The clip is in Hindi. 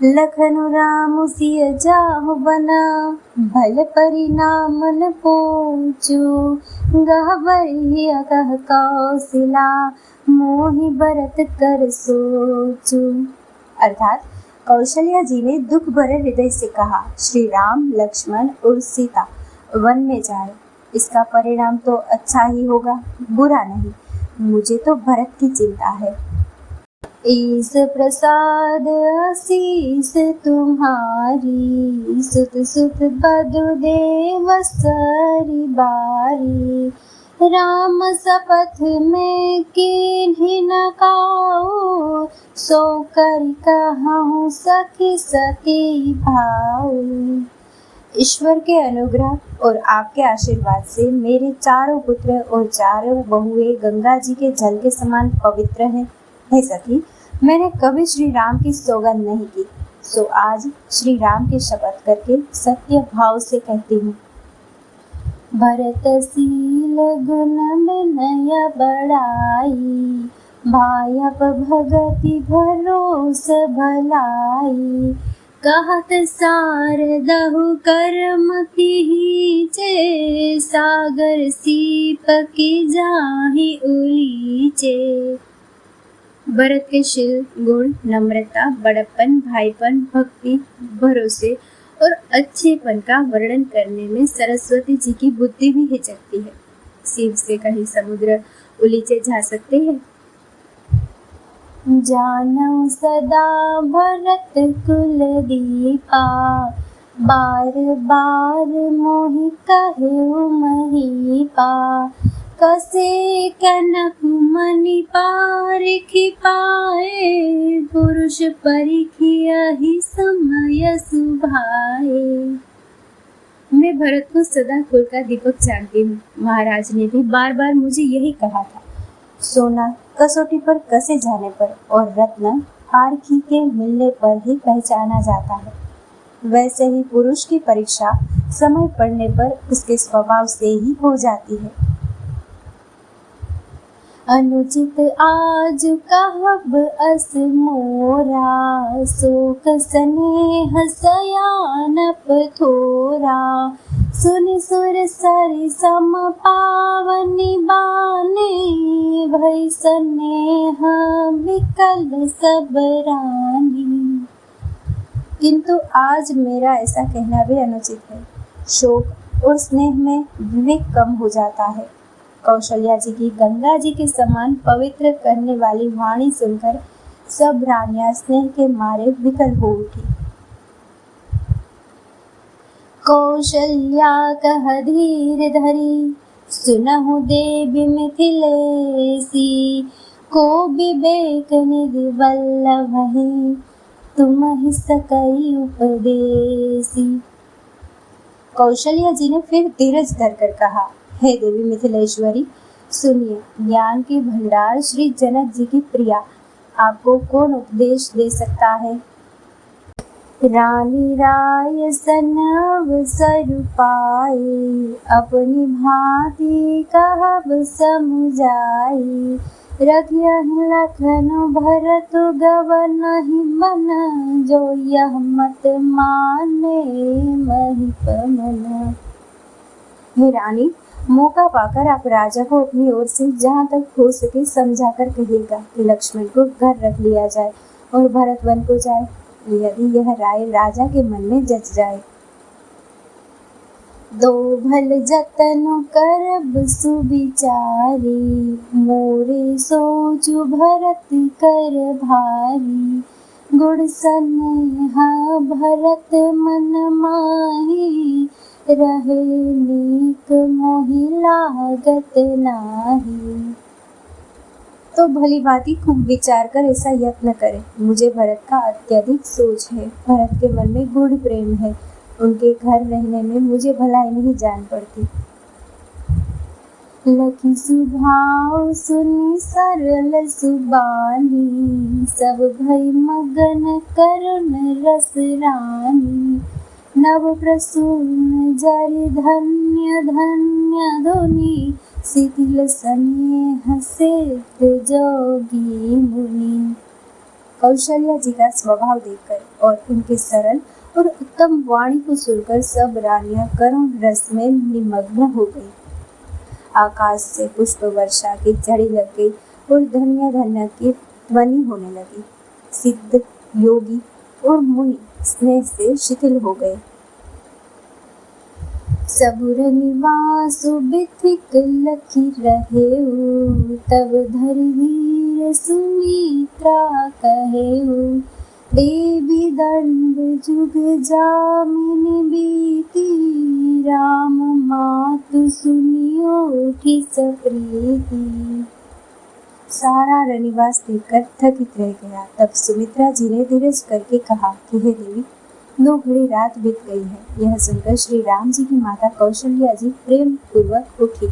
लखनु राम सिय जाहु बना, भल परिणाम न पूछू। गहबरी कह कौशिला, मोहि भरत कर सोचू। अर्थात कौशल्या जी ने दुख भरे हृदय से कहा, श्री राम, लक्ष्मण और सीता वन में जाए, इसका परिणाम तो अच्छा ही होगा, बुरा नहीं। मुझे तो भरत की चिंता है। ईस प्रसाद आशीष तुम्हारी, सुत सुत बधु देव सरी बारी। राम शपथ में कीन्ही न काऊ, सो कर कहूँ सखी सती भाऊ। ईश्वर के अनुग्रह और आपके आशीर्वाद से मेरे चारों पुत्र और चारों बहुएं गंगा जी के जल के समान पवित्र हैं। हे सखी, मैंने कभी श्री राम की सौगंध नहीं की, सो आज श्री राम की शपथ करके सत्य भाव से कहती हूँ। भरतशील गुण विनय बड़ाई, भायप भगति भरोस भलाई। कहत सारदहु करमति हीचे, सागर सीप की जाहि उलीचे। भरत के शील, गुण, नम्रता, बड़प्पन, भाईपन, भक्ति, भरोसे और अच्छेपन का वर्णन करने में सरस्वती जी की बुद्धि भी हिचकती है। सीप से कहीं समुद्र उलीचे जा सकते हैं। जानऊ सदा भरत कुल दीपा, बार बार मोहि कहेउ महीपा। कसे कनक मणि पारखि पाए, पुरुष परिखियहि समय सुभाए। मैं भरत को सदा कुल का दीपक जानती हूँ। महाराज ने भी बार बार मुझे यही कहा था। सोना कसौटी पर कसे जाने पर और रत्न पारखी के मिलने पर ही पहचाना जाता है। वैसे ही पुरुष की परीक्षा समय पड़ने पर उसके स्वभाव से ही हो जाती है। अनुचित आज कहब अस मोरा, शोक स्नेह सयानप थोरा। सुनि सुर सरि सम पावनि बाने, भई स्नेह विकल सब रानी। किंतु आज मेरा ऐसा कहना भी अनुचित है। शोक और स्नेह में विवेक कम हो जाता है। कौशल्या जी की गंगा जी के समान पवित्र करने वाली वाणी सुनकर सब रानियां स्नेह के मारे विकल हो उठी। कौशल्या कह धीर धरी, सुनहु देवी मिथिलेसी। को विवेक निधि वल्लभहि, तुमहि सकई उपदेसी। कौशल्या जी ने फिर धीरज धरकर कहा, हे देवी मिथिलेश्वरी, सुनिए, ज्ञान के भंडार श्री जनक जी की प्रिया, आपको कौन उपदेश दे सकता है। रानी राय सन अवसर पाए, अपनी भांति कहब समुझाई। रखियहि लखनु भरत गवनहि मन, जो यह मत माने महिप मन। हे रानी, मौका पाकर आप राजा को अपनी ओर से जहाँ तक हो सके समझाकर कहिएगा कि लक्ष्मण को घर रख लिया जाए और भरत वन को जाए, यदि यह राय राजा के मन में जच जाए। दो भल जतन करब सुविचारी, मोरे सोचु भरत कर भारी। गुण स्नेह भरत मन माही, रहे नीक मोहि लागत नाही। तो भली भांति खूब विचार कर ऐसा यत्न करें। मुझे भरत का अत्यधिक सोच है। भरत के मन में गूढ़ प्रेम है। उनके घर रहने में मुझे भलाई नहीं जान पड़ती। लखी सुभाव सुनी सरल सुबानी, सब भई मगन करुण रस रानी। नव प्रसून जरि धन्य धन्य धुनि, शिथिल स्नेह सेत जोगी मुनि। कौशल्या जी का स्वभाव देखकर और उनके सरल और उत्तम वाणी को सुनकर सब रानियां करुण रस में निमग्न हो गई। आकाश से पुष्प वर्षा की झड़ी लग गई और धन्य धन्य की ध्वनि होने लगी। सिद्ध, योगी और मुनि स्नेह से शिथिल हो गए। सबुर निवासु बिथिक लखी रहेउ, तब धरि धीर सुमित्रा कहेउ। देवी दंड जुग जामिनी बीती, राम मातु सुनियो ठिस प्रीति। सारा रनिवास देखकर थकित रह गया। तब सुमित्रा जी ने धीरज करके कहा कि हे देवी, 9 घड़ी रात बीत गई है। यह सुनकर श्री राम जी की माता कौशल्या जी प्रेम पूर्वक उठी